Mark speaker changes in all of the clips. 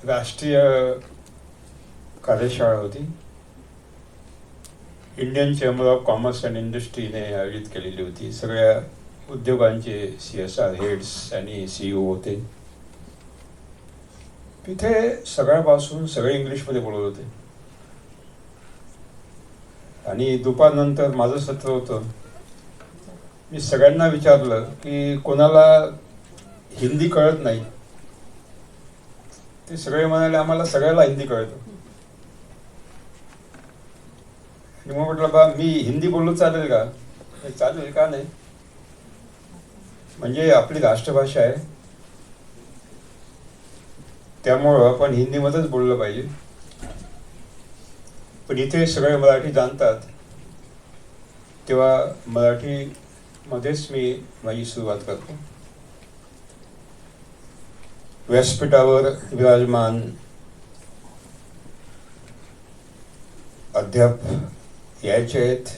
Speaker 1: राष्ट्रीय कार्यशाळा होती. Indian chamber of commerce and इंडस्ट्रीने आयोजित केलेली होती. सगळ्या उद्योगांचे CSR हेड्स आणि CEO होते. तिथे सगळ्यापासून सगळे इंग्लिशमध्ये बोलत होते. आणि दुपारनंतर माझं सत्र होतं. मी सगळ्यांना विचारलं की कोणाला हिंदी कळत नाही. ते सगळे म्हणाले आम्हाला सगळ्याला हिंदी कळतं. मग म्हटलं बा मी हिंदी बोललो चालेल का? चालेल का नाही, म्हणजे आपली राष्ट्रभाषा आहे, त्यामुळं आपण हिंदीमध्येच बोललं पाहिजे. पण इथे सगळे मराठी जाणतात, तेव्हा मराठीमध्येच मी माझी सुरुवात करतो. व्यासपीठावर विराजमान अध्याप यायचे आहेत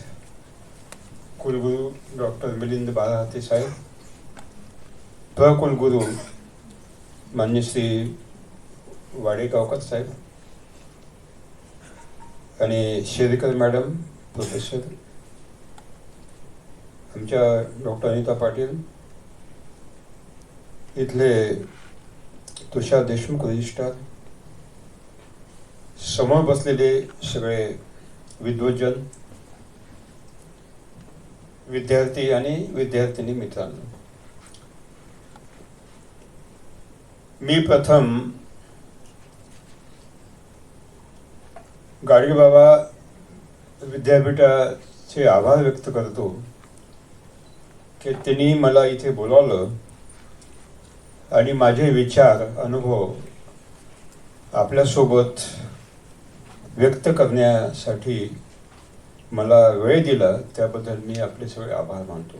Speaker 1: कुलगुरू डॉक्टर मिलिंद बाराहाते साहेब, प्रकुलगुरू मान्य श्री वाडेगावकर साहेब आणि शेरकर मॅडम, प्रोफेसर आमच्या डॉक्टर अनिता पाटील, इथले तुषार देशमुख रजिस्ट्रार, समोर बसलेले सगळे विद्वज्जन, विद्यार्थी आणि विद्यार्थिनी मित्रांनो, मी प्रथम गाडगेबाबा विद्यापीठाचे आभार व्यक्त करतो की त्यांनी मला इथे बोलावलं आणि माझे विचार अनुभव आपल्यासोबत व्यक्त करण्यासाठी मला वेळ दिला, त्याबद्दल मी आपले सगळे आभार मानतो.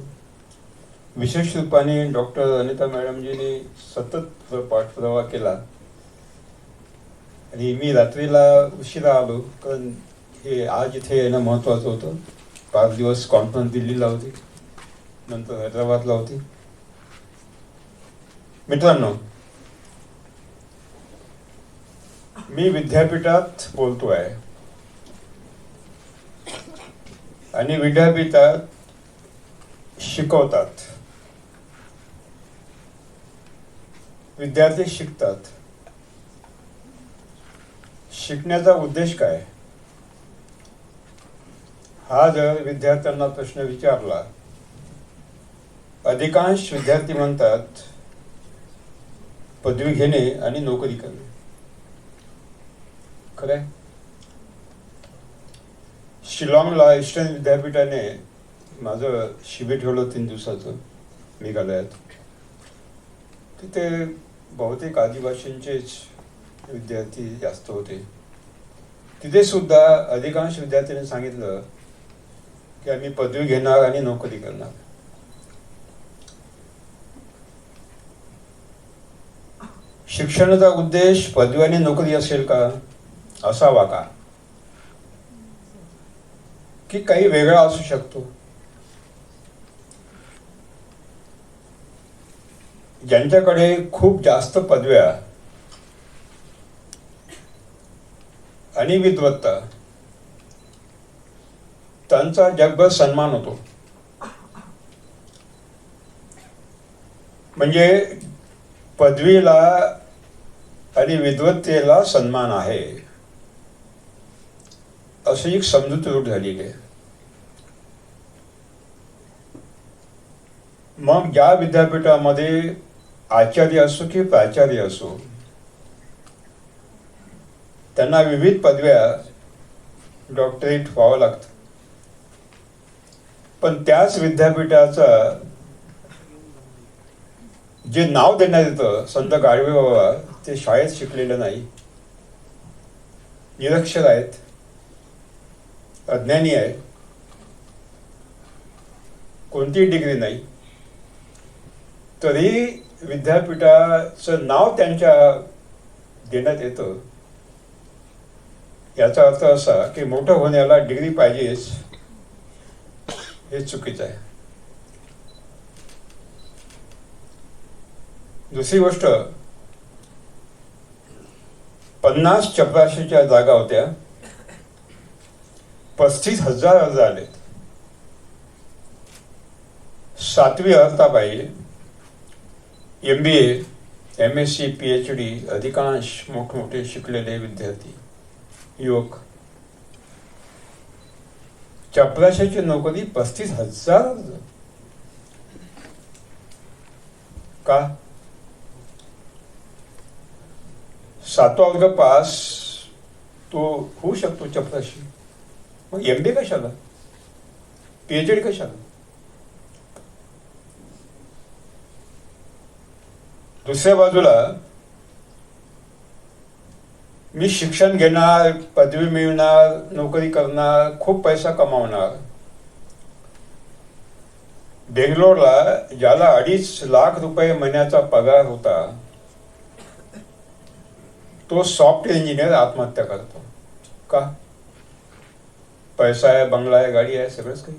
Speaker 1: विशेष रूपाने डॉक्टर अनिता मॅडमजींनी सतत पाठपुरावा केला आणि मी रात्रीला उशिरा आलो, कारण हे आज इथे येणं महत्त्वाचं होतं. 5 दिवस कॉन्फरन्स दिल्लीला होती, नंतर हैदराबादला होती. मित्रांनो, मी विद्यापीठात बोलतो आहे आणि विद्यापीठात शिकवतात, विद्यार्थी शिकतात. शिकण्याचा उद्देश काय हा जर विद्यार्थ्यांना प्रश्न विचारला, अधिकांश विद्यार्थी म्हणतात पदवी घेणे आणि नोकरी करणे. खरंय. शिलाँगला ईस्टर्न विद्यापीठाने माझं शिबिर ठेवलं 3 दिवसाचं मेघालयात. तिथे बहुतेक आदिवासींचेच विद्यार्थी जास्त होते. तिथे सुद्धा अधिकांश विद्यार्थ्यांनी सांगितलं की आम्ही पदवी घेणार आणि नोकरी करणार. शिक्षणाचा उद्देश पदवी आणि नोकरी असेल का, असावा का, की काही वेगळा असू शकतो? ज्यांच्याकडे खूप जास्त पदव्या आणि विद्वत्ता, त्यांचा जगभर सन्मान होतो. म्हणजे पदवीला आणि विद्वत्तेला सन्मान आहे, अशी एक समजूत रूढ झालेली आहे. मग ज्या विद्यापीठामध्ये आचार्य असो की प्राचार्य असो, त्यांना विविध पदव्या, डॉक्टरेट व्हावं लागतं. पण त्याच विद्यापीठाचा जे नाव देण्यात येतं संत गाडगेबाबा, ते शाळेत शिकलेलं नाही, निरक्षर आहेत, अज्ञानी आहेत, कोणतीही डिग्री नाही, तरी विद्यापीठाचं नाव त्यांच्या देण्यात येतं. याचा अर्थ असा की मोठं होण्याला डिग्री पाहिजेच, हे चुकीचं आहे. दुसरी गोष्ट, 50 चपराशीच्या जागा होत्या, 35,000 अर्ज आलेत. 7वी अर्हताबाई, MBA, MSc, PhD, अधिकांश मोठमोठे शिकलेले विद्यार्थी युवक. चपराशाची नोकरी 35,000 अर्ज. का? 7वा वर्ग पास तो होऊ शकतो चपराशी, मग MBA कशाला, PhD कशाला? दुसऱ्या बाजूला मी शिक्षण घेणार, पदवी मिळवणार, नोकरी करणार, खूप पैसा कमावणार. बेंगलोरला ज्याला 2.5 लाख रुपये महिन्याचा पगार होता, तो सॉफ्टवेअर इंजिनियर आत्महत्या करतो. का? पैसा आहे, बंगला आहे, गाडी आहे, सगळंच काही.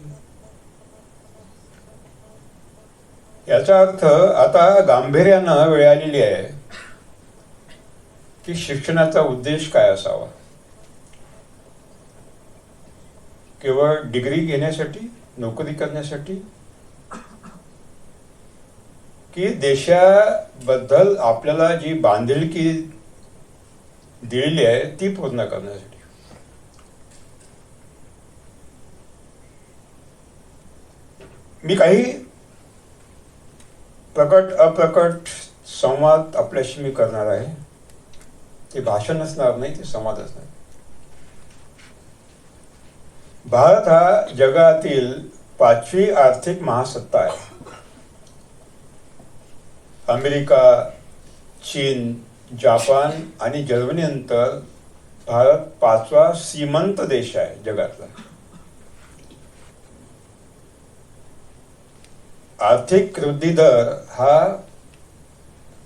Speaker 1: याचा अर्थ आता गांभीर्यानं वेळ आलेली आहे की शिक्षणाचा उद्देश काय असावा. केवळ डिग्री घेण्यासाठी, नोकरी करण्यासाठी, की देशाबद्दल आपल्याला जी बांधिलकी दिलेली आहे ती पूर्ण करण्यासाठी. मी काही प्रकट अप्रकट संवाद आपल्याशी मी करणार आहे. ते भाषण असणार नाही, ते संवाद असणार. भारत हा जगातील 5वी आर्थिक महासत्ता आहे. अमेरिका, चीन, जापान आणि जर्मनीनंतर भारत 5वा श्रीमंत देश आहे जगातला. आर्थिक वृद्धी दर हा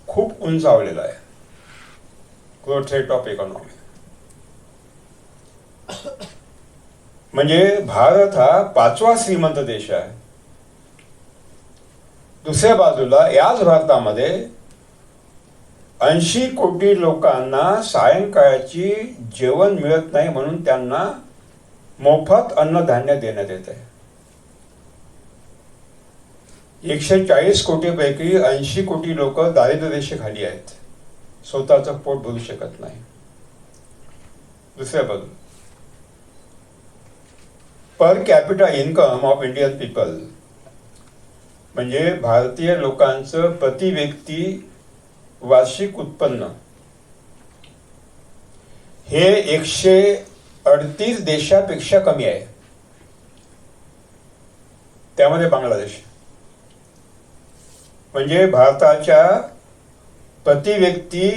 Speaker 1: खूप उंचावलेला आहे. Growth rate of economy. म्हणजे भारत हा 5वा श्रीमंत देश आहे. दुसऱ्या बाजूला याच भारतामध्ये 80 कोटी लोकांना सायंकाळची जेवण मिळत नाही, म्हणून त्यांना मोफत अन्नधान्य देण्यात येत आहे. 140 कोटीपैकी 80 कोटी लोक दारिद्र्य रेषेखाली आहेत, स्वतःचं पोट भरू शकत नाही. दुसऱ्या बाजूला per capita income of Indian people, म्हणजे भारतीय लोकांचं प्रति व्यक्ती वार्षिक उत्पन्न हे 138 देशापेक्षा कमी आहे. त्यामध्ये बांगलादेश. म्हणजे भारताच्या प्रति व्यक्ती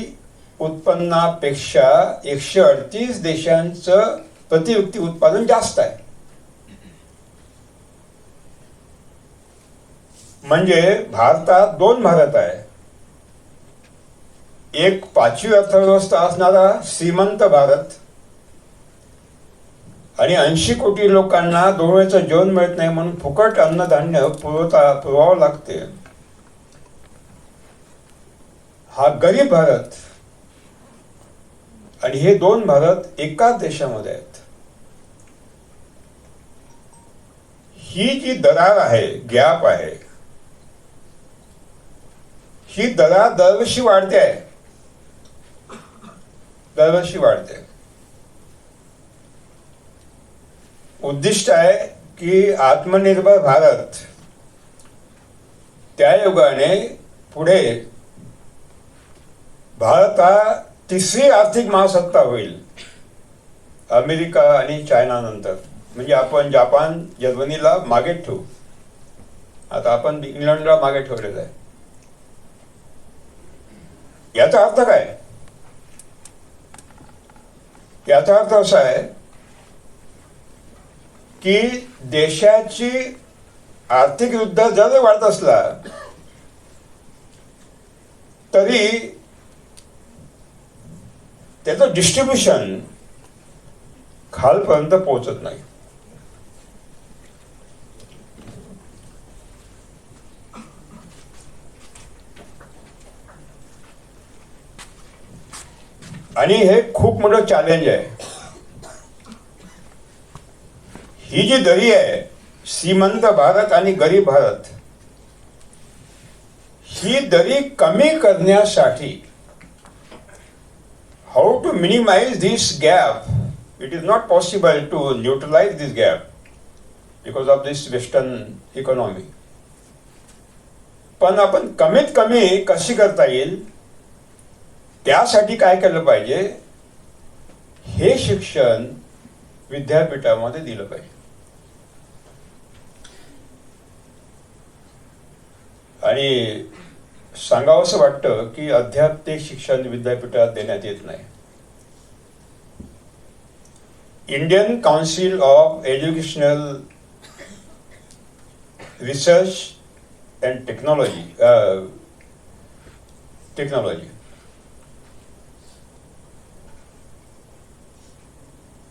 Speaker 1: उत्पन्नापेक्षा 138 देशांचं प्रति व्यक्ती उत्पादन जास्त आहे. म्हणजे भारतात 2 भारत आहे. एक 5वी अर्थव्यवस्था असणारा श्रीमंत भारत आणि 80 कोटी लोकांना 2 वेळचं जेवण मिळत नाही म्हणून फुकट अन्नधान्य पुरवावं लागते, हा गरीब भारत. आणि हे 2 भारत एकाच देशामध्ये आहेत. ही जी दरार आहे, गॅप आहे, ही दरार दरवर्षी वाढते आहे, दरवर्षी वाढते. उद्दिष्ट आहे की आत्मनिर्भर भारत त्या योगाने पुढे भारत हा 3री आर्थिक महासत्ता होईल अमेरिका आणि चायना नंतर. म्हणजे आपण जापान, जर्मनीला मागे ठेवू. आता आपण इंग्लंडला मागे ठेवलेलं आहे. याचा अर्थ काय? याचा अर्थ असा आहे की देशाची आर्थिक वृद्धी जर वाढत असला तरी त्याचं डिस्ट्रीब्युशन खालपर्यंत पोहोचत नाही. आणि हे खूप मोठं चॅलेंज आहे. ही जी दरी आहे, श्रीमंत भारत आणि गरीब भारत, ही दरी कमी करण्यासाठी how to minimise this gap. It is not possible to neutralise this gap because of this western economy. पण आपण कमीत कमी कशी करता येईल त्यासाठी काय केलं पाहिजे, हे शिक्षण विद्यापीठामध्ये दिलं पाहिजे. आणि सांगावंसं वाटतं की अद्याप ते शिक्षण विद्यापीठात देण्यात येत नाही. Indian council of educational research and technology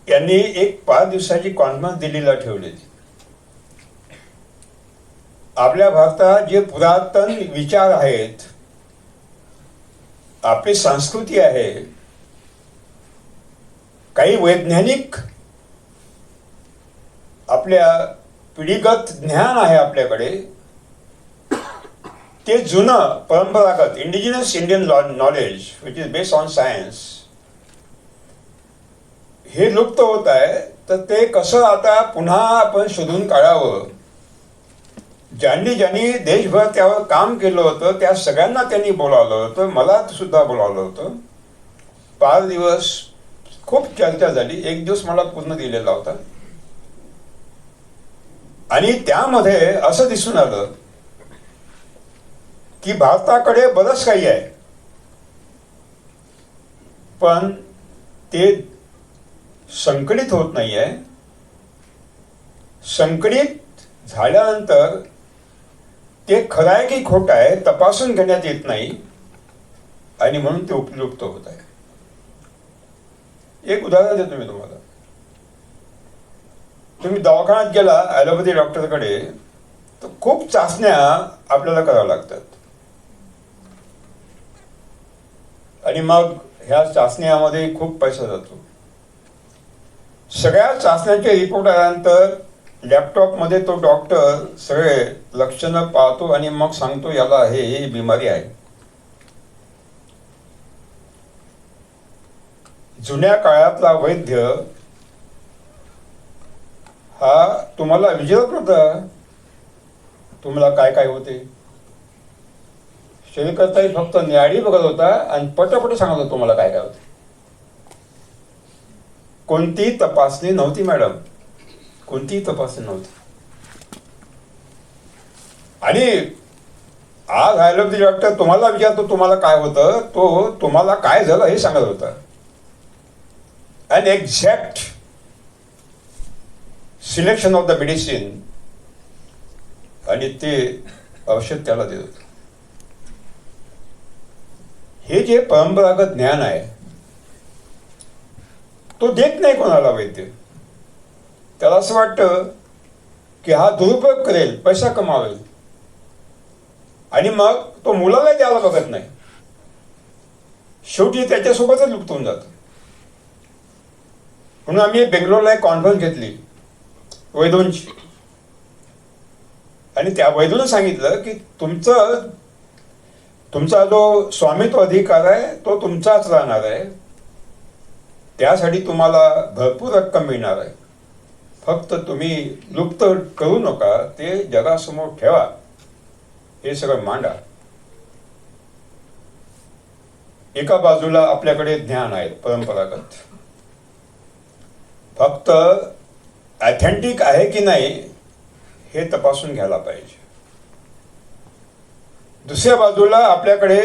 Speaker 1: यांनी एक 5 दिवसाची कॉन्फरन्स दिल्लीला ठेवलेली. आपल्या भारतात जे पुरातन विचार आहेत, आपली संस्कृती आहे, काही वैज्ञानिक आपल्या पिढीगत ज्ञान आहे आपल्याकडे, ते जुनं परंपरागत indigenous Indian knowledge which is based on science हे लुप्त होत आहे. तर ते कसं आता पुन्हा आपण शोधून काढावं. ज्यांनी देशभर त्यावर काम केलं होतं त्या सगळ्यांना त्यांनी बोलावलं होतं, मला सुद्धा बोलावलं होतं. 5 दिवस खूप चर्चा झाली. 1 दिवस मला पूर्ण दिलेला होता. आणि त्यामध्ये असं दिसून आलं की भारताकडे बरंच काही आहे, पण ते संकलित होत नाही आहे. संकलित झाल्यानंतर ते खरं आहे की खोटं आहे तपासून घेण्यात येत नाही आणि म्हणून ते उपलुप्त होत आहे. एक उदाहरण देतो मी तुम्हाला. तुम्ही दवाखान्यात गेला ॲलोपॅथी डॉक्टरकडे तर खूप चाचण्या आपल्याला कराव्या लागतात. आणि मग ह्या चाचण्यामध्ये खूप पैसा जातो. सगळ्या चाचण्यांचे रिपोर्ट आल्यानंतर लॅपटॉपमध्ये तो डॉक्टर सगळे लक्षणं पाहतो आणि मग सांगतो याला हे बिमारी आहे. जुन्या काळातला वैद्य हा तुम्हाला विचारत नव्हता तुम्हाला काय काय होते. शरीरकर्ताही फक्त न्याडी बघत होता आणि पटपट सांगत होता तुम्हाला काय काय होते. कोणतीही तपासणी नव्हती मॅडम, कोणतीही तपासणी नव्हती. आणि आज ॲलोपॅथी डॉक्टर तुम्हाला विचारतो तुम्हाला काय होतं, तो तुम्हाला काय झालं हे सांगत होता. आणि exact selection of the medicine आणि ते औषध त्याला देत होतं. हे जे परंपरागत ज्ञान आहे तो देत नाही कोणाला वैद्य. त्याला असं वाटतं की हा दुरुपयोग करेल, पैसा कमावेल आणि मग तो मुलालाही द्यायला बघत नाही. शेवटी त्याच्यासोबतच लुप्त होऊन जातं. म्हणून आम्ही बेंगलोरला एक कॉन्फरन्स घेतली वैद्यांची आणि त्या वैद्यानं सांगितलं की तुमचा जो स्वामित्व अधिकार आहे तो तुमचाच राहणार आहे. त्यासाठी तुम्हाला भरपूर रक्कम मिळणार आहे. फक्त तुम्ही लुप्त करू नका, ते जगासमोर ठेवा, हे सगळं मांडा. एका बाजूला आपल्याकडे ज्ञान आहे परंपरागत, फक्त ऑथेंटिक आहे की नाही हे तपासून घ्यायला पाहिजे. दुसऱ्या बाजूला आपल्याकडे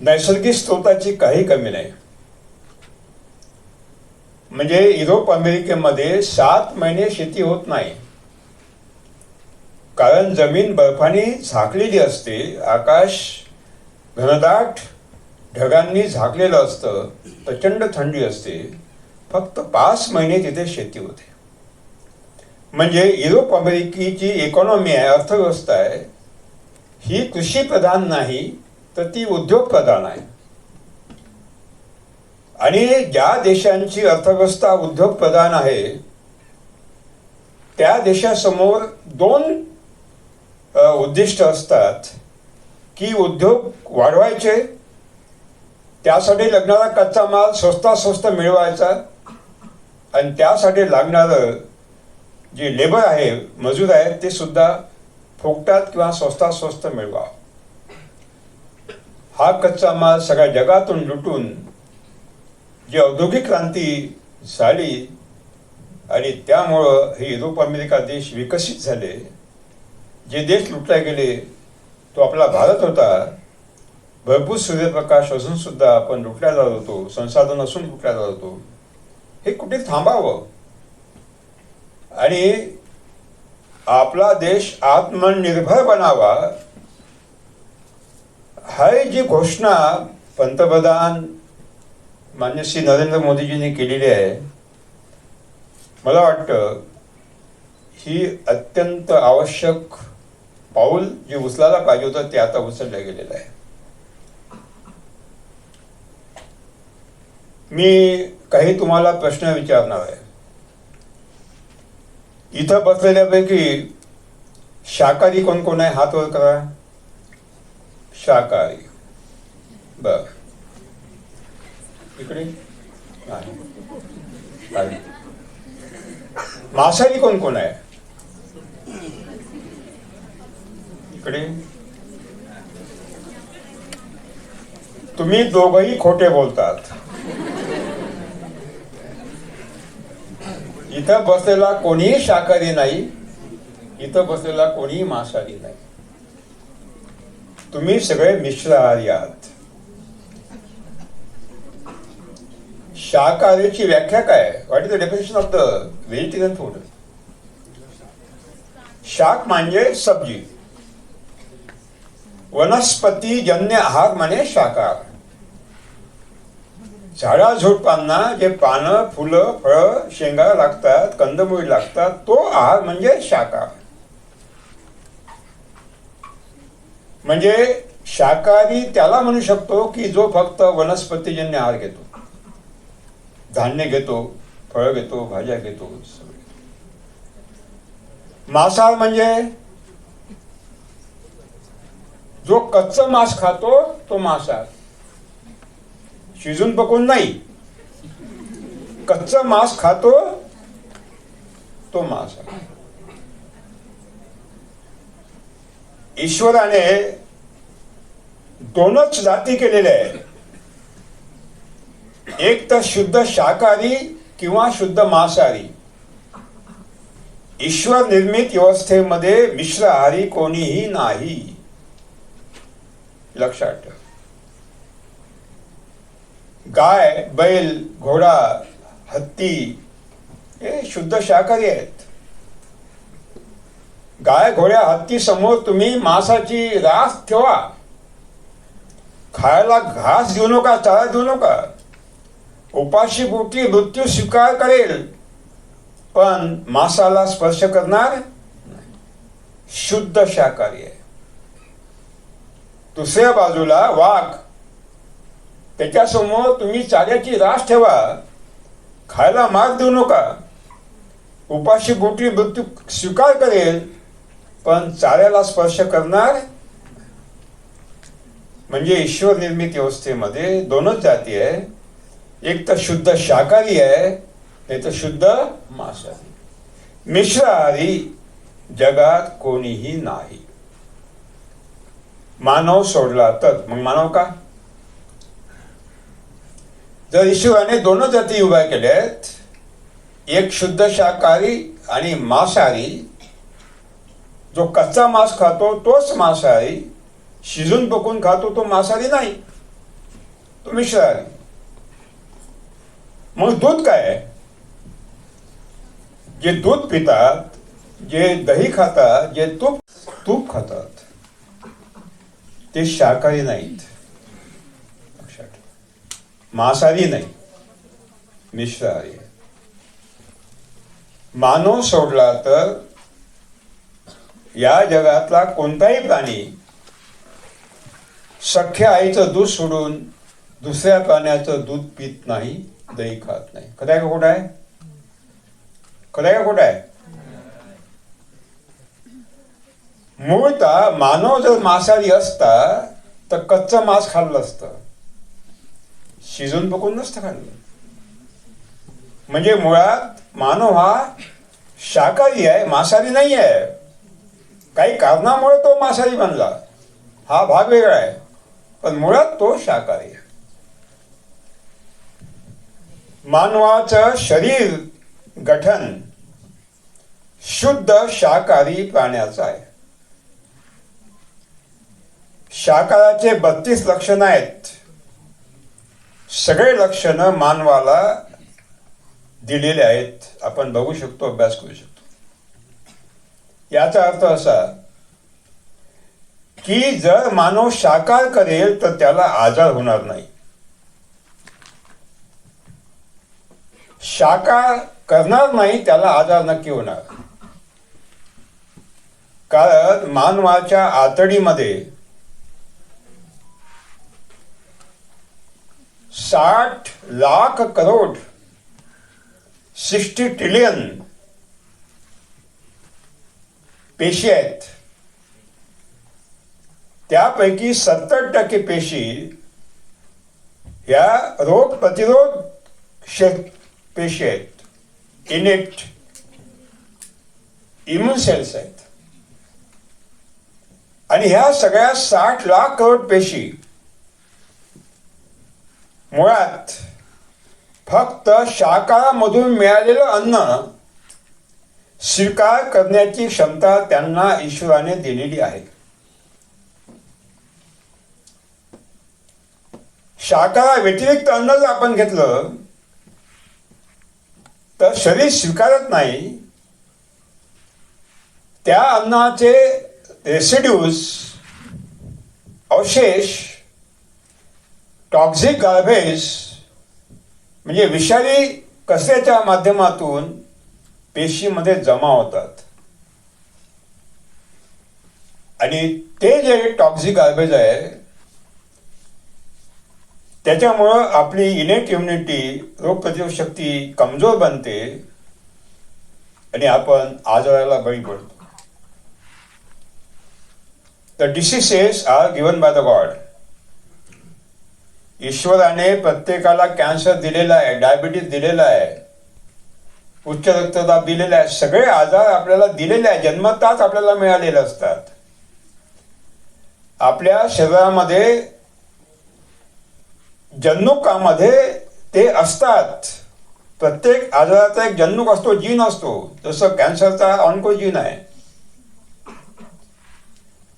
Speaker 1: नैसर्गिक स्रोताची काही कमी नाही. म्हणजे युरोप अमेरिकेमध्ये 7 महिने शेती होत नाही, कारण जमीन बर्फाने झाकलेली असते, आकाश घनदाट ढगांनी झाकलेलं असतं, प्रचंड थंडी असते. फक्त 5 महिने तिथे शेती होते. म्हणजे युरोप अमेरिकेची इकॉनॉमी आहे, अर्थव्यवस्था आहे, ही कृषी प्रधान नाही तर ती उद्योग प्रधान आहे. आणि ज्या देशांची अर्थव्यवस्था उद्योग प्रधान आहे त्या देशासमोर दोन उद्दिष्ट असतात की उद्योग वाढवायचे, त्यासाठी लागणारा कच्चा माल स्वस्तात स्वस्त मिळवायचा आणि त्यासाठी लागणारं जे लेबर आहे, मजूर आहेत, ते सुद्धा फुकटात किंवा स्वस्तात स्वस्त मिळवा. हा कच्चा माल सगळ्या जगातून लुटून जी औद्योगिक क्रांती झाली आणि त्यामुळं हे युरोप अमेरिका देश विकसित झाले. जे देश लुटले गेले तो आपला भारत होता. भरपूर सूर्यप्रकाश असून सुद्धा आपण लुटल्या जात होतो, संसाधन असून लुटल्या जात होतो. हे कुठे थांबावं आणि आपला देश आत्मनिर्भर बनावा, ही जी घोषणा पंतप्रधान माननीय श्री नरेंद्र मोदीजींनी केलेली आहे, मला वाटतं ही अत्यंत आवश्यक पाऊल जे उचलायला पाहिजे होतं ते आता उचललं गेलेलं आहे. मी काही तुम्हाला प्रश्न विचारणार आहे. इथं बसलेल्यापैकी शाकाहारी कोण कोण आहे? हात वर करा. शाकाहारी, बर. इकडे नाही. मांसाहारी कोण कोण आहे? इकडे. तुम्ही दोघही खोटे बोलतात. इथं बसलेला कोणीही शाकाहारी नाही, इथं बसलेला कोणीही मांसाहारी नाही. तुम्ही सगळे मिश्राहारी आहात. शाकाहारीची व्याख्या काय? What is the definition of the vegetarian food? शाक म्हणजे सब्जी, वनस्पतीजन्य आहार म्हणजे शाकाहार. झाडा झुडपांना जे पानं, फुलं, फळं, शेंगा लागतात, कंदमुळी लागतात, तो आहार म्हणजे शाकाहार. म्हणजे शाकाहारी त्याला म्हणू शकतो की जो फक्त वनस्पतीजन्य आहार घेतो, धान्य घेतो, फळं घेतो, भाज्या घेतो. मांसाहार म्हणजे जो कच्चं मांस खातो तो मांसाहार. शिजून पकवून नाही, कच्चं मांस खातो तो मांसाहार. ईश्वराने दोनच जाती केलेल्या आहेत, एक तर शुद्ध शाकाहारी किंवा शुद्ध मांसाहारी. ईश्वर निर्मित व्यवस्थेमध्ये मिश्राहारी कोणीही नाही, लक्षात ठेवा. गाय, बैल, घोडा, हत्ती हे शुद्ध शाकाहारी आहेत. गाय, घोड्या, हत्ती समोर तुम्ही मांसाची रास ठेवा, खायला घास देऊ नका, चारा देऊ नका. उपाशी पोटी मृत्यू स्वीकार करेल पण मांसाला स्पर्श करणार नाही. शुद्ध शाकाहारी आहे. दुसऱ्या बाजूला वाघ, त्याच्यासमोर तुम्ही चाऱ्याची रास ठेवा, खायला मार देऊ नका, उपाशी पोटी मृत्यू स्वीकार करेल पण चाऱ्याला स्पर्श करणार. म्हणजे ईश्वर निर्मित व्यवस्थेमध्ये दोनच जाती आहे, एक तर शुद्ध शाकाहारी आहे, नाही तर शुद्ध मांसाहारी. मिश्राहारी जगात कोणीही नाही, मानव सोडला तर. मग मानव का? जर ईश्वराने दोन जाती उभ्या केल्या आहेत, एक शुद्ध शाकाहारी आणि मांसाहारी, जो कच्चा मांस खातो तोच मांसाहारी, शिजून पकून खातो तो मांसाहारी नाही, तो मिश्राहारी. मग दूध काय आहे? जे दूध पितात, जे दही खातात, जे तूप खातात, ते शाकाहारी नाहीत. मांसाहारी नाही, मिश्राहारी आहे. मानव सोडला तर या जगातला कोणताही प्राणी सख्या आईचं दूध सोडून दुसऱ्या प्राण्याचं दूध पित नाही, दही खात नाही. खरं आहे का खोटं आहे? खरं आहे का खोटं आहे? मूळतः मानव जर मांसाहारी असता तर कच्चं मांस खाल्लं असतं, शिजून पकून नसतं खाल्लं. म्हणजे मुळात मानव हा शाकाहारी आहे, मांसाहारी नाही आहे. काही कारणामुळे तो मांसाहारी बनला, हा भाग वेगळा आहे, पण मुळात तो शाकाहारी आहे. मानवाचं शरीर गठन शुद्ध शाकाहारी प्राण्याचं आहे. शाकाहाराचे 32 लक्षणं आहेत. सगळे लक्षणं मानवाला दिलेले आहेत. आपण बघू शकतो, अभ्यास करू शकतो. याचा अर्थ असा की जर मानव शाकाहार करेल तर त्याला आजार होणार नाही. शाकाहार करणार नाही त्याला आजार नक्की होणार. कारण मानवाच्या आतडीमध्ये 60 लाख करोड 60 ट्रिलियन पेशी आहेत. त्यापैकी 70% पेशी ह्या रोग प्रतिरोध पेशी आहेत, इनेट इम्युन सेल्स आहेत. आणि ह्या सगळ्या 60 लाख करोड पेशी मुळात फक्त शाकाहारामधून मिळालेलं अन्न स्वीकार करण्याची क्षमता त्यांना ईश्वराने दिलेली आहे. शाकाहार व्यतिरिक्त अन्न जर आपण घेतलं तर शरीर स्वीकारत नाही. त्या अन्नाचे रेसिड्यूज, अवशेष, टॉक्झिक गार्बेज म्हणजे विषारी कचऱ्याच्या माध्यमातून पेशीमध्ये जमा होतात. आणि ते जे टॉक्झिक गार्बेज आहे त्याच्यामुळं आपली इनेट इम्युनिटी, रोगप्रतिरोधक शक्ती कमजोर बनते आणि आपण आजाराला बळी पडतो. The diseases are given by the God. ईश्वराने प्रत्येकाला कॅन्सर दिलेला आहे, डायबिटीज दिलेला आहे, उच्च रक्तदाब दिलेला आहे. सगळे आजार आपल्याला दिलेले आहे, जन्मताच आपल्याला मिळालेले असतात. आपल्या शरीरामध्ये जन्नुकामध्ये ते असतात. प्रत्येक आजाराचा एक जन्नुक असतो, जीन असतो. जसं कॅन्सरचा ऑन्को जीन आहे.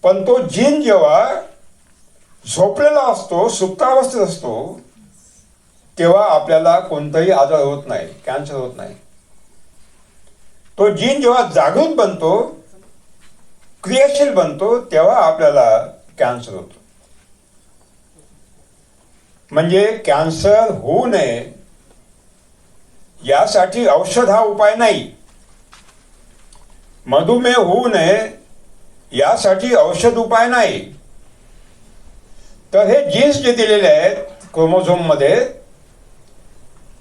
Speaker 1: पण तो जीन जेव्हा झोपलेला असतो, सुप्तावस्थेत असतो, तेव्हा आपल्याला कोणताही आजार होत नाही, कॅन्सर होत नाही. तो जीन जेव्हा जागृत बनतो, क्रियाशील बनतो, तेव्हा आपल्याला कॅन्सर होतो. म्हणजे कॅन्सर होऊ नये यासाठी औषध हा उपाय नाही. मधुमेह होऊ नये यासाठी औषध उपाय नाही. तर हे जीन्स जे दिलेले आहेत क्रोमोझोम मध्ये,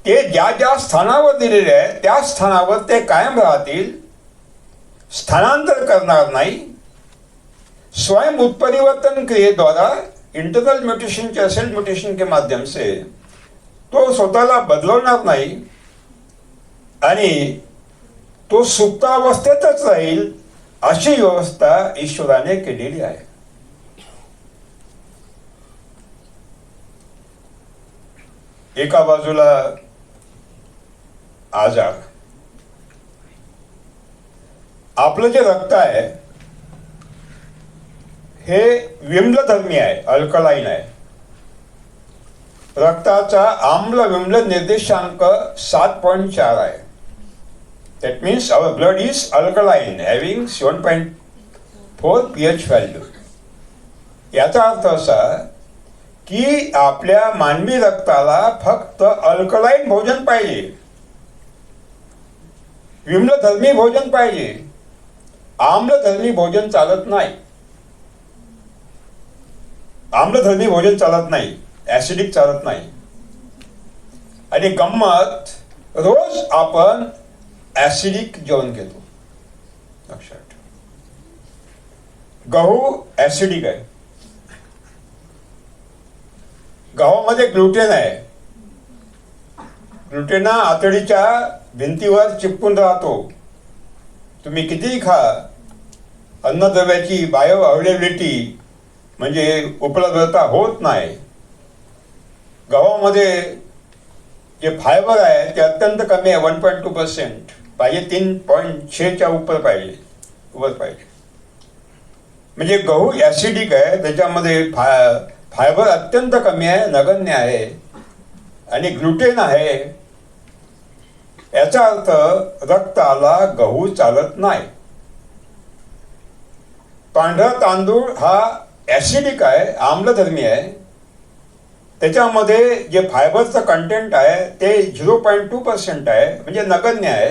Speaker 1: ते ज्या ज्या स्थानावर दिलेले आहेत त्या स्थानावर ते कायम राहतील, स्थानांतर करणार नाही. स्वयं उत्परिवर्तन क्रियेद्वारा इंटरनल म्यूटेशन के सेल म्यूटेशन के माध्यम से तो स्वतःला बदलवणार नाही आणि तो सुप्तावस्थेतच राहील, अशी व्यवस्था ईश्वराने केलेली आहे. एका बाजूला आजार, आपलं जे रक्त आहे हे विम्लधर्मी आहे, अल्कलाईन आहे. रक्ताचा आम्ल विम्ल निर्देशांक 7.4 आहे. That means our blood is alkaline having 7.4 pH value. याचा अर्थ असा की आपल्या मानवी रक्ताला फक्त अल्कलाईन भोजन पाहिजे, विम्लधर्मी भोजन पाहिजे. आम्लधर्मी भोजन चालत नाही. आम्लधर्मी भोजन चालत नाही. ऍसिडिक चालत नाही. आणि गंमत, रोज आपण ऍसिडिक जेवण घेतो. लक्षात ठेवा, गहू ऍसिडिक आहे. गव्हामध्ये ग्लुटेन आहे. ग्लुटेन आतडीच्या भिंतीवर चिपकून राहतो. तुम्ही कितीही खा, अन्नद्रव्याची बायो अवेलेबिलिटी म्हणजे उपलब्धता होत नाही. गव्हामध्ये जे फायबर आहे ते अत्यंत कमी आहे, 1.2%. पाहिजे 3.6च्या वर पाहिजे. म्हणजे गहू ऍसिडिक आहे, त्याच्यामध्ये फायबर अत्यंत कमी आहे, नगण्य आहे. आणि ग्लुटेन आहे. याचा अर्थ रक्ताला गहू चालत नाही. पांढरा तांदूळ हा ऍसिडिक आहे, आम्लधर्मी आहे. त्याच्यामध्ये जे फायबरचं कंटेंट आहे ते 0.2% आहे, म्हणजे नगण्य आहे.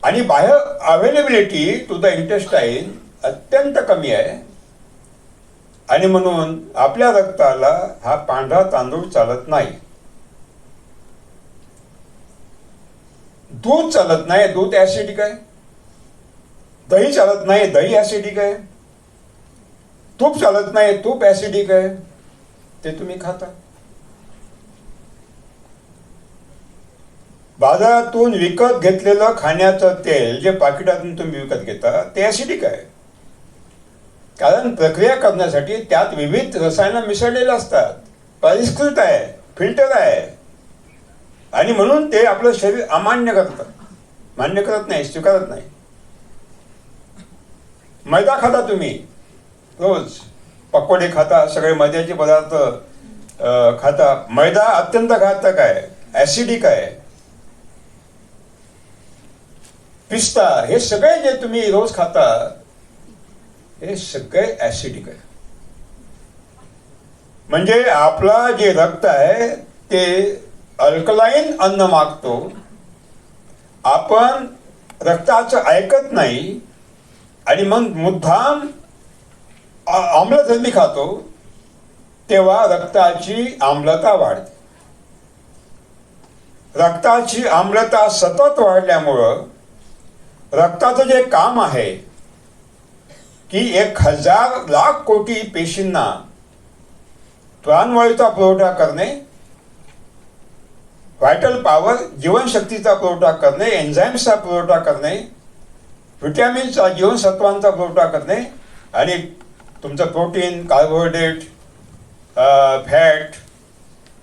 Speaker 1: आणि बाह्य अवेलेबिलिटी टू द इंटेस्टाईन अत्यंत कमी आहे. आणि म्हणून आपल्या रक्ताला हा पांढरा तांदूळ चालत नाही. दूध चालत नाही, दूध ऍसिडिक आहे. दही चालत नाही, दही ऍसिडिक आहे. तूप चालत नाही, तूप ऍसिडिक आहे. ते तुम्ही खाता. बाजारातून विकत घेतलेलं खाण्याचं तेल जे पाकिटातून तुम्ही विकत घेता ते ऍसिडिक आहे. कारण प्रक्रिया करण्यासाठी त्यात विविध रसायनं मिसळलेले असतात. परिष्कृत आहे, फिल्टर आहे. आणि म्हणून ते आपलं शरीर अमान्य करतं, मान्य करत नाही, स्वीकारत नाही. मैदा खाता तुम्ही रोज, पकोडे खाता, सगळे मैद्याचे पदार्थ खाता. मैदा अत्यंत घातक आहे, ऍसिडिक आहे. पिस्ता, हे सगळे जे तुम्ही रोज खाता हे सगळे ऍसिडिक आहे. म्हणजे आपला जे रक्त आहे ते अल्कलाईन अन्न मागतो. आपण रक्ताचं ऐकत नाही आणि मग मुद्दाम आम्लधर्मी खातो, तेव्हा रक्ताची आम्लता वाढते. रक्ताची आम्लता सतत वाढल्यामुळं रक्ताचं जे काम आहे की 1000 लाख कोटी पेशींना प्राणवायूचा पुरवठा करणे, व्हायटल पॉवर जीवनशक्तीचा पुरवठा करणे, एन्झाईम्सचा पुरवठा करणे, व्हिटॅमिन्सचा जीवनसत्वांचा पुरवठा करणे आणि तुमचं प्रोटीन, कार्बोहायड्रेट, फॅट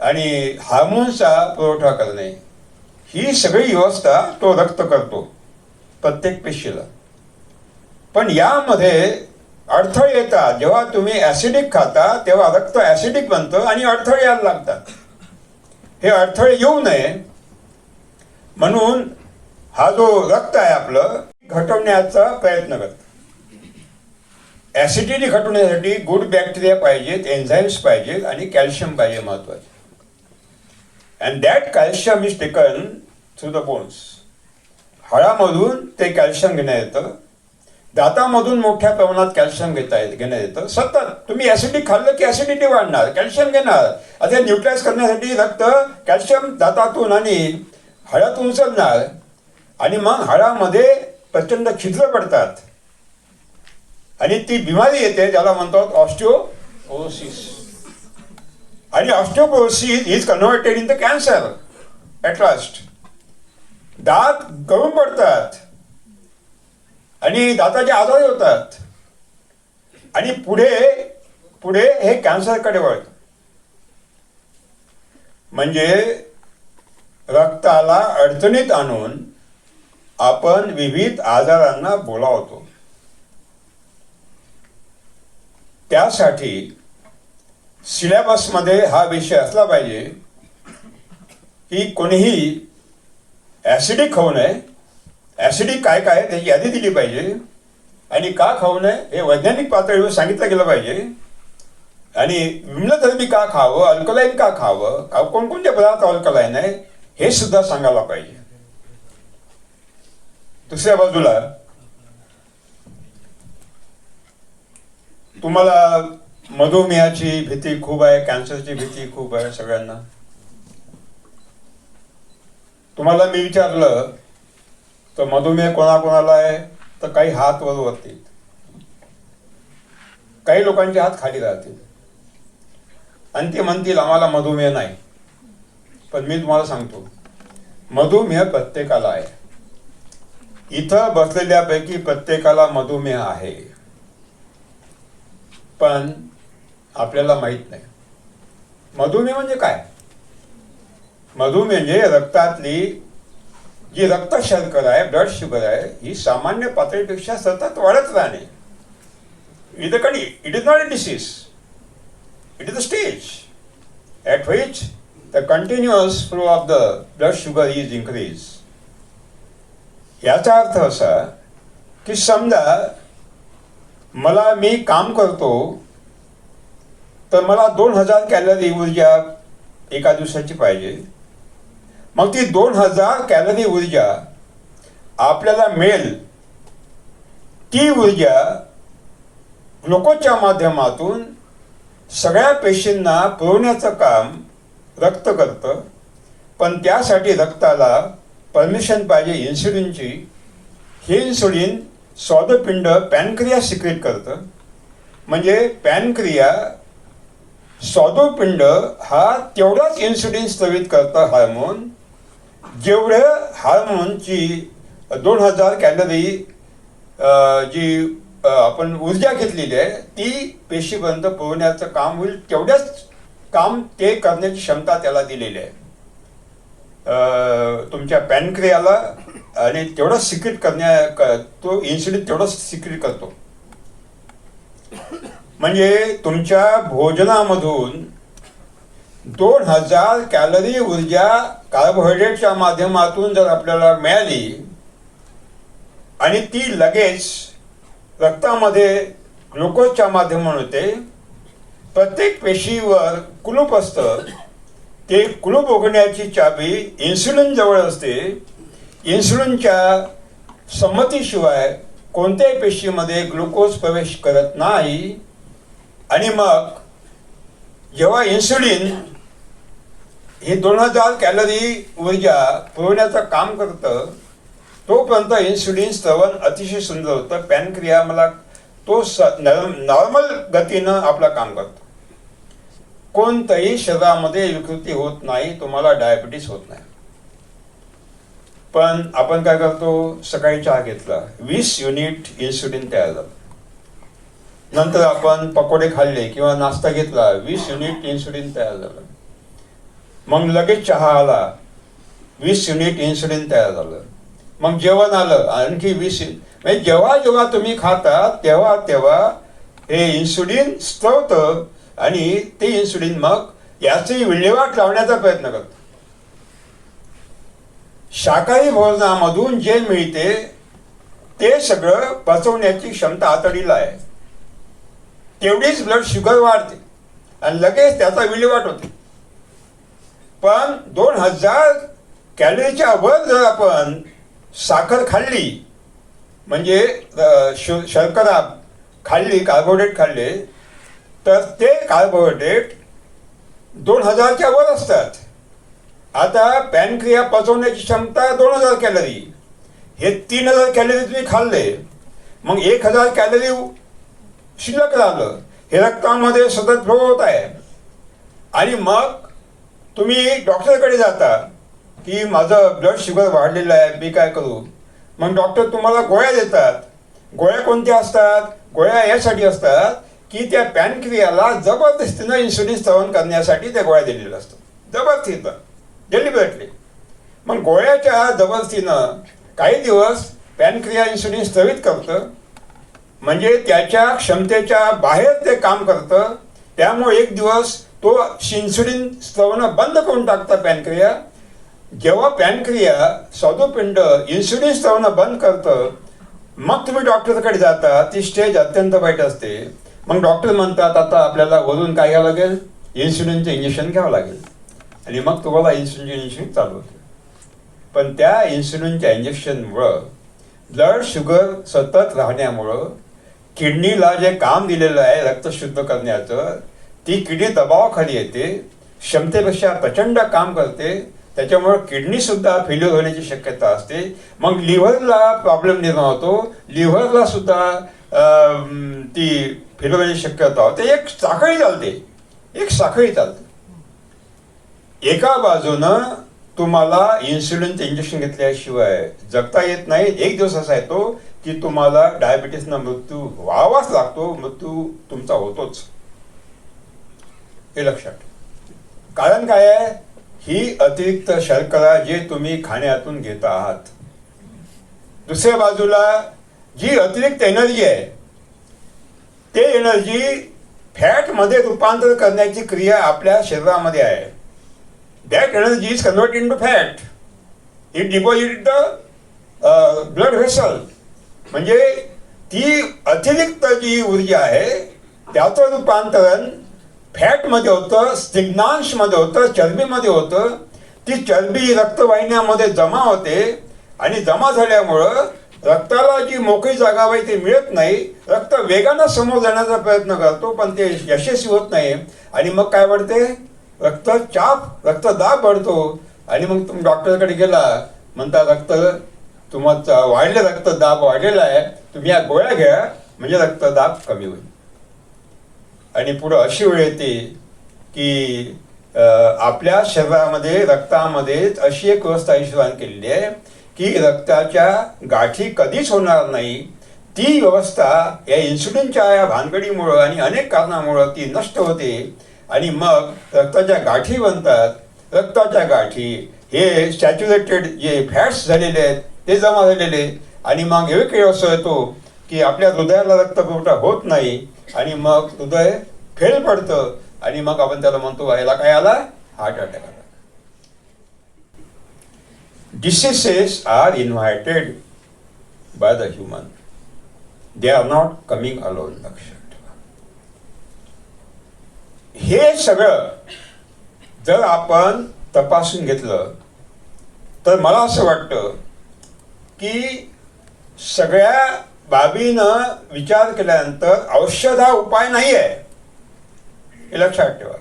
Speaker 1: आणि हार्मोन्सचा पुरवठा करणे, ही सगळी व्यवस्था तो रक्त करतो प्रत्येक पेशीला. पण यामध्ये अडथळे येतात. जेव्हा तुम्ही ऍसिडिक खाता तेव्हा रक्त ऍसिडिक बनतं आणि अडथळे यायला लागतात. हे अडथळे येऊ नये म्हणून हा जो रक्त आहे आपलं घटवण्याचा प्रयत्न करतो. ऍसिडिटी घटवण्यासाठी गुड बॅक्टेरिया पाहिजेत, एन्झाईम्स पाहिजेत आणि कॅल्शियम पाहिजे, महत्वाचे. And that calcium is taken through the bones. हाडामधून ते कॅल्शियम घेण्यात येतं. दातामधून मोठ्या प्रमाणात कॅल्शियम घेण्यात येतं. सतत तुम्ही ऍसिडिक खाल्लं की ऍसिडिटी वाढणार, कॅल्शियम घेणार. आता न्यूट्रलाइज करण्यासाठी रक्त कॅल्शियम दातातून आणि हाडातून उचलणार आणि मग हाडामध्ये प्रचंड छिद्र पडतात आणि ती बिमारी येते, ज्याला म्हणतात ऑस्टिओपोरोसिस. आणि osteoporosis is converted in the cancer at last. दात गळून पडतात आणि दाताचे आजार होतात आणि पुढे पुढे हे कॅन्सरकडे वळतं. म्हणजे रक्ताला अडचणीत आणून आपण विविध आजारांना बोलावतो. त्यासाठी सिलेबसमध्ये हा विषय असला पाहिजे की कोणीही ॲसिडिक खाऊ नये. ॲसिडिक काय काय त्याची यादी दिली पाहिजे आणि का खाऊ नये हे वैज्ञानिक पातळीवर सांगितलं गेलं पाहिजे. आणि विम्लधर्मी का खावं, अल्कलाईन का खावं, कोणकोणते पदार्थ अल्कलाईन आहे हे सुद्धा सांगायला पाहिजे. दुसऱ्या बाजूला तुम्हाला मधुमेहाची भीती खूप आहे, कॅन्सरची भीती खूप आहे सगळ्यांना. तुम्हाला मी विचारलं तर मधुमेह कोणाकोणाला आहे तर काही हात वर वरतील, काही लोकांचे हात खाली राहतील आणि ते म्हणतील आम्हाला मधुमेह नाही. पण मी तुम्हाला सांगतो मधुमेह प्रत्येकाला आहे. इथं बसलेल्यापैकी प्रत्येकाला मधुमेह आहे, पण आपल्याला माहित नाही. मधुमेह म्हणजे काय? मधुमेह म्हणजे रक्तातली जी रक्त शर्करा आहे, ब्लड शुगर आहे, ही सामान्य पातळीपेक्षा सतत वाढत राहणे. It is not a disease, it is a stage at which the continuous flow of the blood sugar is increased. याचा अर्थ असा की समजा मी काम करतो तर मला 2000 कॅलरी ऊर्जा एका दिवसाची पाहिजे. मग ती 2000 कॅलरी ऊर्जा आपल्याला मिळेल, ती ऊर्जा ग्लुकोजच्या माध्यमातून सगळ्या पेशींना पुरवण्याचं काम रक्त करतं. पण त्यासाठी रक्ताला परमिशन पाहिजे इन्सुलिनची. हे इन्सुलिन स्वादुपिंड पॅनक्रिया सिक्रेट करतं. म्हणजे पॅनक्रिया स्वादुपिंड हा तेवढाच इन्सुलिन स्त्रवित करतं हार्मोन, जेवढं हार्मोनची 2000 कॅलरी जी आपण ऊर्जा घेतलेली आहे ती पेशीपर्यंत पोहोचण्याचं काम होईल, तेवढ्याच काम ते करण्याची क्षमता त्याला दिलेली आहे तुमच्या पॅनक्रियाला. आणि तेवढं सिक्रेट तो इन्सुलिन तेवढं सिक्रेट करतो. म्हणजे तुमच्या भोजनामधून 2000 कॅलरी ऊर्जा कार्बोहायड्रेटच्या माध्यमातून जर आपल्याला मिळाली आणि ती लगेच रक्तामध्ये ग्लुकोजच्या माध्यमातून होते. प्रत्येक पेशीवर कुलूप असतं, ते कुलूप उघडण्याची चाबी इन्सुलिन जवळ असते. इन्सुलिनच्या संमतीशिवाय कोणत्याही पेशीमध्ये ग्लुकोज प्रवेश करत नाही. आणि मग जेव्हा इन्सुलिन हे 2000 कॅलरी ऊर्जा पुरवण्याचं काम करतं, तोपर्यंत इन्सुलिन स्त्रवण अतिशय सुंदर होतं. पॅनक्रिया तो नॉर्मल गतीनं आपलं काम करतो. कोणतंही शरीरामध्ये विकृती होत नाही, तुम्हाला डायबिटीस होत नाही. पण आपण काय करतो, सकाळी चहा घेतला 20 युनिट इन्सुलिन तयार झालं. नंतर आपण पकोडे खाल्ले किंवा नाश्ता घेतला 20 युनिट इन्सुलिन तयार झालं. मग लगेच चहा आला 20 युनिट इन्सुलिन तयार झालं. मग जेवण आलं आणखी 20. म्हणजे जेव्हा जेव्हा तुम्ही खाता तेव्हा तेव्हा हे इन्सुलिन स्त्रवतं आणि ते इन्सुलिन मग याची विल्हेवाट लावण्याचा प्रयत्न करतं. शाकाहारी भोजनामधून जे मिळते ते सगळं पचवण्याची क्षमता आतडीला आहे. तेवढीच ब्लड शुगर वाढते आणि लगेच त्याचा विल्हेवाट होते. पण 2000 कॅलरीच्या वर जर आपण साखर खाल्ली, म्हणजे शर्करा खाल्ली, कार्बोहायड्रेट खाल्ले, तर ते कार्बोहायड्रेट 2000च्या वर असतात. आता पॅनक्रिया पचवण्याची क्षमता 2000 कॅलरी. हे 3000 कॅलरी तुम्ही खाल्ले, मग 1000 कॅलरी शिल्लक राहिलं. हे रक्तामध्ये सतत फ्लो होत आहे. आणि मग तुम्ही डॉक्टरकडे जाता की माझं ब्लड शुगर वाढलेलं आहे, मी काय करू? मग डॉक्टर तुम्हाला गोळ्या देतात. गोळ्या कोणत्या असतात? गोळ्या यासाठी असतात की त्या पॅनक्रियाला जबरदस्तीनं इन्सुलिन स्त्रवण करण्यासाठी त्या गोळ्या दिलेल्या असतात, जबरदस्तीनं, डेलिबरेटली. मग गोळ्याच्या जबरदस्तीनं काही दिवस पॅनक्रिया इन्सुलिन स्त्रवित करतं, म्हणजे त्याच्या क्षमतेच्या बाहेर ते काम करतं. त्यामुळे एक दिवस तो इन्सुलिन स्त्रवणं बंद करून टाकतं पॅनक्रिया. जेव्हा पॅनक्रिया स्वादुपिंड इन्सुलिन स्त्रवणं बंद करतं, मग तुम्ही डॉक्टरकडे जाता. ती स्टेज अत्यंत वाईट असते. मग डॉक्टर म्हणतात आता आपल्याला वरून काय घ्यावं लागेल, इन्सुलिनचं इंजेक्शन घ्यावं लागेल. आणि मग तुम्हाला इन्सुलिनचे इंजेक्शन चालू होते. पण त्या इन्सुलिनच्या इंजेक्शनमुळं ब्लड शुगर सतत राहण्यामुळं किडनीला जे काम दिलेलं आहे रक्त शुद्ध करण्याचं, ती किडनी दबावाखाली येते, क्षमतेपेक्षा प्रचंड काम करते, त्याच्यामुळे किडनी सुद्धा फेल्युअर होण्याची शक्यता असते. मग लिव्हरला प्रॉब्लेम निर्माण होतो, लिव्हरला सुद्धा ती फेल्युअर होण्याची शक्यता होते. एक साखळी चालते, एक साखळी चालते. एका बाजूनं तुम्हाला इन्सुलिनचं इंजेक्शन घेतल्याशिवाय जगता येत नाही. एक दिवस असा येतो की तुम्हाला डायबिटीसनं मृत्यू व्हावाच लागतो, मृत्यू तुमचा होतोच, हे लक्षात. कारण काय आहे? ही अतिरिक्त शर्करा जे तुम्ही खाण्यातून घेत आहात. दुसऱ्या बाजूला जी अतिरिक्त एनर्जी आहे, ते एनर्जी फॅटमध्ये रूपांतर करण्याची क्रिया आपल्या शरीरामध्ये आहे. That energy is convert into fat. It deposit the blood vessel. म्हणजे ती अतिरिक्त जी ऊर्जा आहे त्याचं रूपांतरण फॅटमध्ये होतं, स्निग्धांशमध्ये होतं, चरबीमध्ये होतं. ती चरबी रक्तवाहिन्यामध्ये जमा होते आणि जमा झाल्यामुळं रक्ताला जी मोकळी जागा हवी ती मिळत नाही. रक्त वेगानं समोर जाण्याचा प्रयत्न करतो पण ते यशस्वी होत नाही. आणि मग काय वाढते? रक्तचाप, रक्तदाब वाढतो. आणि मग तुम्ही डॉक्टरकडे गेला, म्हणता तुमचा रक्तदाब वाढलेला आहे, तुम्ही या गोळ्या घ्या म्हणजे रक्तदाब कमी होईल. आणि पुढं अशी वेळ येते की आपल्या शरीरामध्ये रक्तामध्ये अशी एक व्यवस्था ईश्वराने केलेली आहे की रक्ताच्या गाठी कधीच होणार नाही. ती व्यवस्था या इन्सुलिनच्या या भानगडीमुळं आणि अनेक कारणामुळं ती नष्ट होते. आणि मग रक्ताच्या गाठी बनतात. रक्ताच्या गाठी हे सॅच्युरेटेड जे फॅट्स झालेले आहेत ते जमा झालेले. आणि मग एक वेळ असं येतो की आपल्या हृदयाला रक्तपुरवठा होत नाही आणि मग हृदय फेल पडतं. आणि मग आपण त्याला म्हणतो याला काय आला? हार्ट अटॅक आला. Diseases are invited by the human. They are not coming alone. लक्षात ठेवा. हे सगळं जर आपण तपासून घेतलं तर मला असं वाटतं की सगळ्या बाबीनं विचार केल्यानंतर औषध हा उपाय नाही आहे, हे लक्षात ठेवा.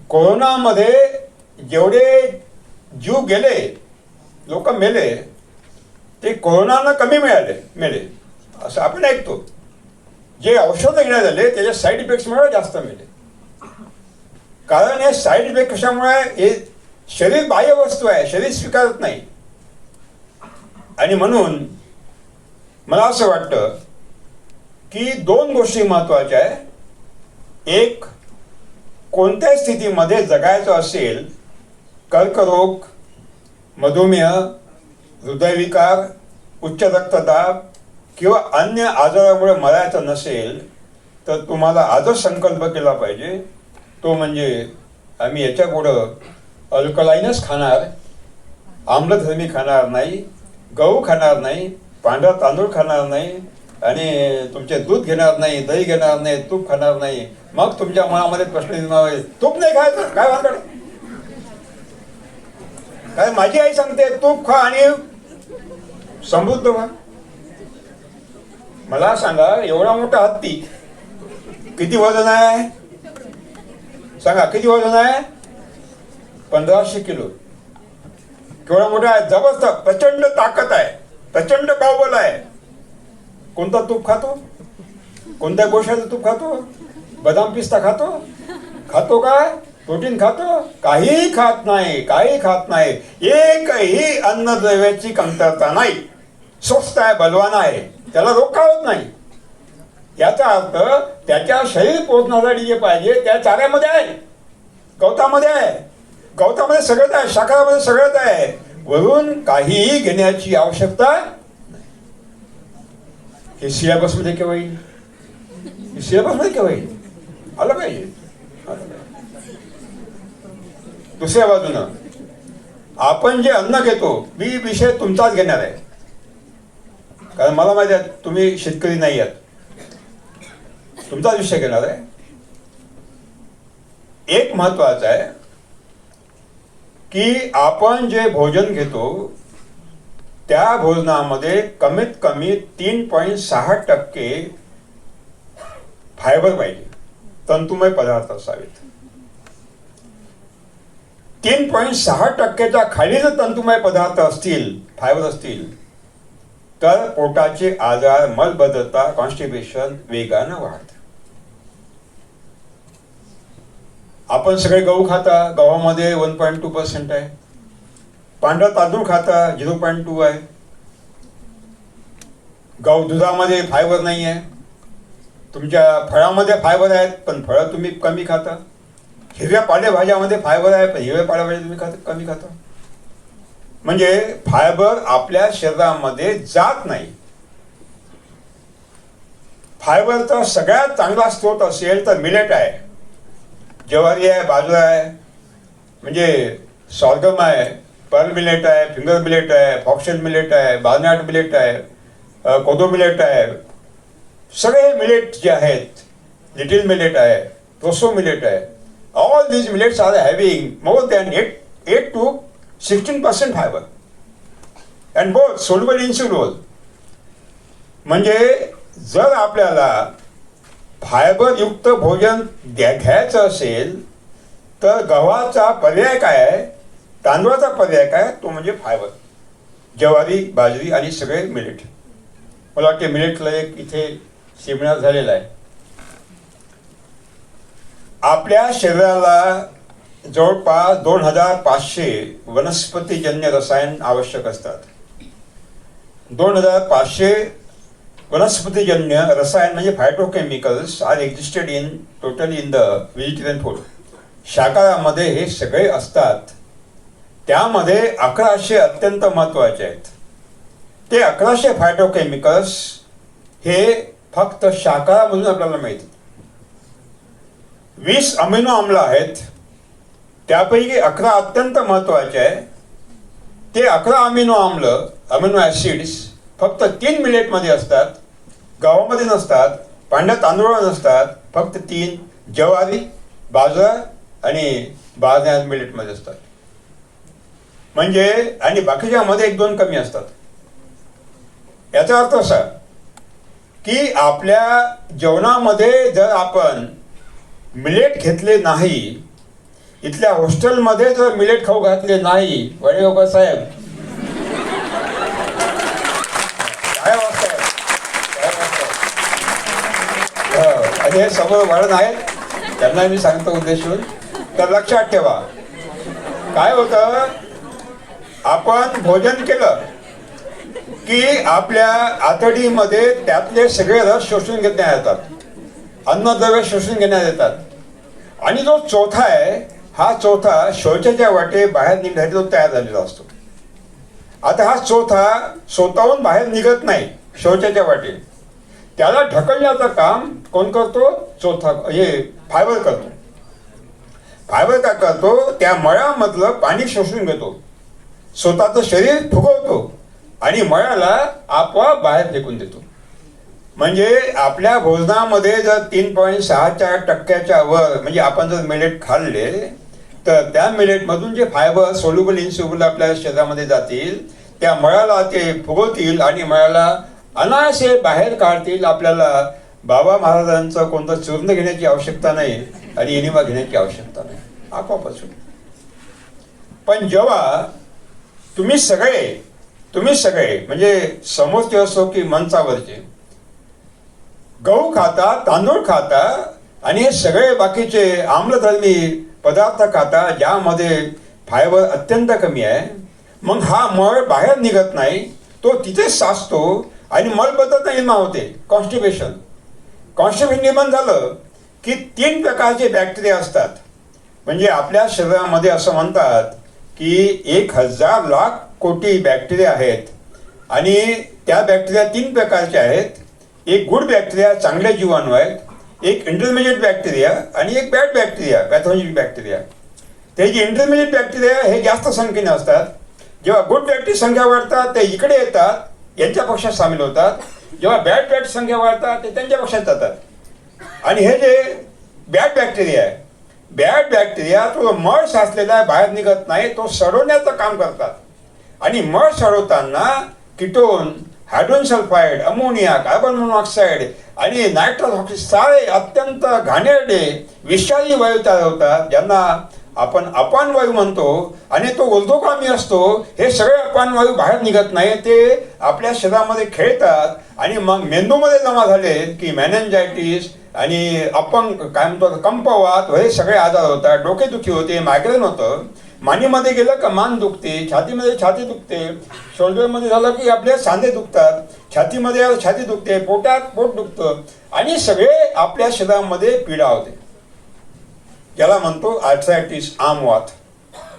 Speaker 1: कोरोनामध्ये जेवढे जीव गेले, लोक मेले, ते कोरोनानं कमी मेले असं आपण ऐकतो. जे औषधं घेण्यात आले त्याचे साईड इफेक्ट्समुळे जास्त मेले. कारण हे साईड इफेक्ट कशामुळे? हे शरीर बाह्य वस्तू आहे, शरीर स्वीकारत नाही. आणि म्हणून मला असं वाटतं की दोन गोष्टी महत्त्वाच्या आहे. एक, कोणत्या स्थितीमध्ये जगायचं असेल, कर्करोग, मधुमेह, हृदयविकार, उच्च रक्तदाब किंवा अन्य आजारामुळे मरायचं नसेल तर तुम्हाला आजच संकल्प केला पाहिजे. तो म्हणजे आम्ही याच्यापुढं अल्कलाइनच खाणार, आम्लधर्मी खाणार नाही, गहू खाणार नाही, पांढरा तांदूळ खाणार नाही, आणि तुमचे दूध घेणार नाही, दही घेणार नाही, तूप खाणार नाही. मग तुमच्या मनामध्ये प्रश्न निर्माण होईल, तूप नाही खायचं काय भानगड? काय माझी आई सांगते तूप खा आणि समृद्ध व्हा. मला सांगा, एवढा मोठा हत्ती किती वजन आहे? सांगा किती वजन आहे? 1500 किलो. केवढा मोठा आहे? जबरदस्त, प्रचंड ताकद आहे, प्रचंड बाहुबल आहे. कोणता तूप खातो? कोणत्या गोष्टीचं तूप खातो? बदाम पिस्ता खातो? खातो काय? प्रोटीन खातो? काही खात नाही, काही खात नाही. एकही अन्नद्रव्याची कमतरता नाही. स्वस्त आहे, बलवान आहे, त्याला रोग का होत नाही. याचा अर्थ त्याच्या शरीर पोचण्यासाठी जे पाहिजे त्या चाऱ्यामध्ये आहे, गवतामध्ये आहे. गवतामध्ये सगळंच आहे, शाकाहारामध्ये सगळंच आहे. वरून काहीही घेण्याची आवश्यकता नाही. हे सिलेबसमध्ये केव्हा येईल? सिलेबसमध्ये केव्हा येईल? आलं पाहिजे. दुसऱ्या बाजूनं आपण जे अन्न घेतो, मी विषय तुमचाच घेणार आहे, कारण मला माहिती आहे तुम्ही शेतकरी नाही आहात, तुमचाच विषय घेणार आहे. एक महत्वाचं आहे की आपण जे भोजन घेतो त्या भोजनामध्ये कमीत कमी 3.6% फायबर पाहिजे, तंतुमय पदार्थ असावेत. 3.6%च्या खाली जर तंतुमय पदार्थ असतील, फायबर असतील, तर पोटाचे आजार, मलबद्धता, कॉन्स्टिपेशन वेगानं वाढतं. आपण सगळे गहू खाता, गव्हामध्ये 1.2% आहे. पांढरा तांदूळ खाता 0.2 आहे. गहू दुधामध्ये फायबर नाही आहे. तुमच्या फळामध्ये फायबर आहेत, पण फळं तुम्ही कमी खाता. हिरव्या पालेभाज्यामध्ये फायबर आहे, पण हिरव्या पालेभाज्या तुम्ही कमी खाता. म्हणजे फायबर आपल्या शरीरामध्ये जात नाही. फायबरचा सगळ्यात चांगला स्रोत असेल तर मिलेट आहे. ज्वारी आहे, बाजरा आहे, म्हणजे सॉर्गम आहे, पर्ल मिलेट आहे, फिंगर मिलेट आहे, फॉक्सटेल मिलेट आहे, बार्नयार्ड मिलेट आहे, कोदो मिलेट आहे. सगळे मिलेट जे आहेत, लिटिल मिलेट आहे, प्रोसो मिलेट आहे, all these millets are having more than 8 to 16% fibre and both soluble insoluble. म्हणजे जर आपल्याला फायबर युक्त भोजन घ्यायचं असेल तर गव्हाचा पर्याय काय आहे, तांदूळाचा पर्याय काय, तो म्हणजे फायबर. ज्वारी, बाजरी आणि सगळे मिलेट. मला वाटते मिलेटला एक इथे सेमिनार झालेला आहे. आपल्या शरीराला जवळपास 2500 वनस्पतीजन्य रसायन आवश्यक असतात. 2500 वनस्पतीजन्य रसायन म्हणजे phytochemicals are existed in totally in the vegetarian food. शाकाहारामध्ये हे सगळे असतात. त्यामध्ये 1100 अत्यंत महत्त्वाचे आहेत. ते 1100 फायटोकेमिकल्स हे फक्त शाकाहारामधून आपल्याला मिळतात. 20 अमिनो आम्ल आहेत, त्यापैकी 11 अत्यंत महत्त्वाचे आहे. ते 11 अमिनो ॲसिड्स फक्त 3 मिलेटमध्ये असतात, गव्हामध्ये नसतात, पांढऱ्या तांदूळावर नसतात, फक्त 3 ज्वारी, बाजरा आणि बार्नयार्ड मिलेटमध्ये असतात. म्हणजे आणि बाकीच्यामध्ये 1-2 कमी असतात. याचा अर्थ असा की आपल्या जेवणामध्ये जर आपण मिलेट घेतले नाही, इथल्या हॉस्टेलमध्ये जर मिलेट खाऊ घातले नाही, वडेगावकर साहेब काय अवस्था आहे. आणि हे समोर वाढत आहेत, त्यांना मी सांगतो उद्देशून. तर लक्षात ठेवा, काय होतं, आपण भोजन केलं की आपल्या आतडीमध्ये त्यातले सगळे रस शोषून घेण्यात येतात, अन्नद्रव्य शोषून घेण्यात येतात. आणि जो चौथा आहे, हा चौथा शौचाच्या वाटे बाहेर निघण्यासाठी तो तयार झालेला असतो. आता हा चौथा स्वतःहून बाहेर निघत नाही शौचाच्या वाटे, त्याला ढकलण्याचं काम कोण करतो, चौथा हे फायबर करतो. फायबर काय करतो, त्या मळ्यामधलं पाणी शोषून घेतो, स्वतःचं शरीर फुगवतो आणि मळ्याला आपोआप फेकून देतो. म्हणजे आपल्या भोजनामध्ये जर 3.6% वर म्हणजे आपण जर मिलेट खाल्ले तर त्या मिलेटमधून जे फायबर सोल्युबल इनसोल्युबल आपल्या शरीरामध्ये जातील, त्या मळ्याला ते फुगवतील आणि मळ्याला अनायासे बाहेर काढतील. आपल्याला बाबा महाराजांचं कोणतं चूर्ण घेण्याची आवश्यकता नाही आणि एनिमा घेण्याची आवश्यकता नाही, आपोआपच. पण जेव्हा तुम्ही सगळे म्हणजे समोरचे असो की मंचावरचे गहू खाता, तांदूळ खाता आणि हे सगळे बाकीचे आम्लधर्मी पदार्थ खाता ज्यामध्ये फायबर अत्यंत कमी आहे, मग हा मळ बाहेर निघत नाही, तो तिथेच साचतो आणि मलबद्धता निर्माण होते, कॉन्स्टिपेशन निर्माण झालं की 3 प्रकारचे बॅक्टेरिया असतात. म्हणजे आपल्या शरीरामध्ये असं म्हणतात की 1000 लाख कोटी बॅक्टेरिया आहेत आणि त्या बॅक्टेरिया 3 प्रकारचे आहेत. एक गुड बॅक्टेरिया, चांगले जीवाणू आहेत, एक इंटरमिजिएट बॅक्टेरिया आणि एक बॅड बॅक्टेरिया, पॅथोजेनिक बॅक्टेरिया. ते जे इंटरमिजिएट बॅक्टेरिया हे जास्त संख्येने असतात. जेव्हा गुड बॅक्टेरिया संख्या वाढतात ते इकडे येतात, यांच्या पक्षात सामील होतात. जेव्हा बॅड बॅक्टेरिया संख्या वाढतात ते त्यांच्या पक्षात जातात. आणि हे जे बॅड बॅक्टेरिया आहे, बॅड बॅक्टेरिया तो मळ साचलेला बाहेर निघत नाही, तो सडवण्याचं काम करतात. आणि मळ सडवताना ketone, hydrogen sulphide, ammonia, carbon monoxide आणि नायट्रस ऑक्साईड सारे अत्यंत घाणेरडे विषारी वायू तयार होतात, ज्यांना आपण अपान वायू म्हणतो. आणि तो ऊर्ध्वगामी असतो. हे सगळे अपान वायू बाहेर निघत नाही, ते आपल्या शरीरामध्ये खेळतात आणि मग मेंदूमध्ये जमा झाले की मॅनेंजायटिस आणि अपंग काय म्हणतो कंपवात हे सगळे आजार होतात. डोकेदुखी होते, मायग्रेन होतं. मानेमध्ये गेलं का मान दुखते, छातीमध्ये छाती दुखते, शोल्डरमध्ये झालं की आपले सांधे दुखतात, छातीमध्ये आलं छाती दुखते, पोटात पोट दुखतं आणि सगळे आपल्या शरीरामध्ये पीडा होते, ज्याला म्हणतो आर्थरायटिस, आमवात.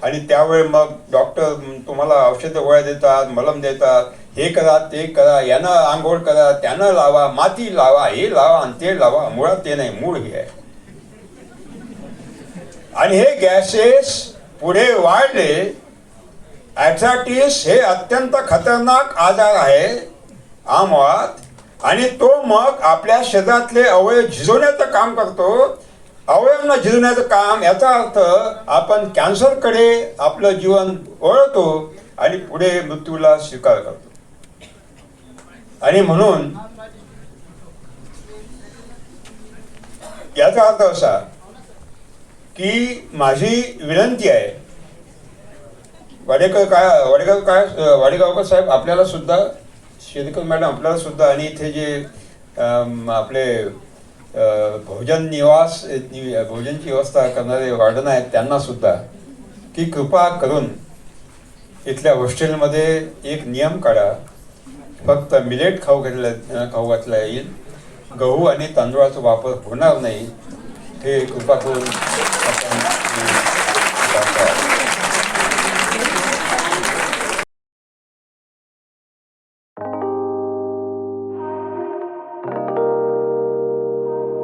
Speaker 1: आणि त्यावेळी मग डॉक्टर तुम्हाला औषधं गोळ्या देतात, मलम देतात, हे करा ते करा, यानं आंघोळ करा, त्यानं लावा, माती लावा, हे लावा आणि ते लावा. मुळात ते नाही, मूळ हे आहे. आणि हे गॅसेस पुढे वाढले. ॲथरायटिस हे अत्यंत खतरनाक आजार आहे, आमवात. आणि तो मग आपल्या शरीरातले अवयव झिजवण्याचं काम करतो. अवयवांना झिजवण्याचं काम, याचा अर्थ आपण कॅन्सरकडे आपलं जीवन वळवतो आणि पुढे मृत्यूला स्वीकार करतो. आणि म्हणून याचा अर्थ असा की माझी विनंती आहे, वाडेगावकर साहेब आपल्याला सुद्धा, शेरकर मॅडम आपल्याला सुद्धा, आणि इथे जे आपले भोजनची व्यवस्था करणारे वार्डन आहेत त्यांना सुद्धा, की कृपा करून इथल्या हॉस्टेलमध्ये एक नियम काढा, फक्त मिलेट खाऊ घातला येईल, गहू आणि तांदूळाचा वापर होणार नाही. हे कृपा करून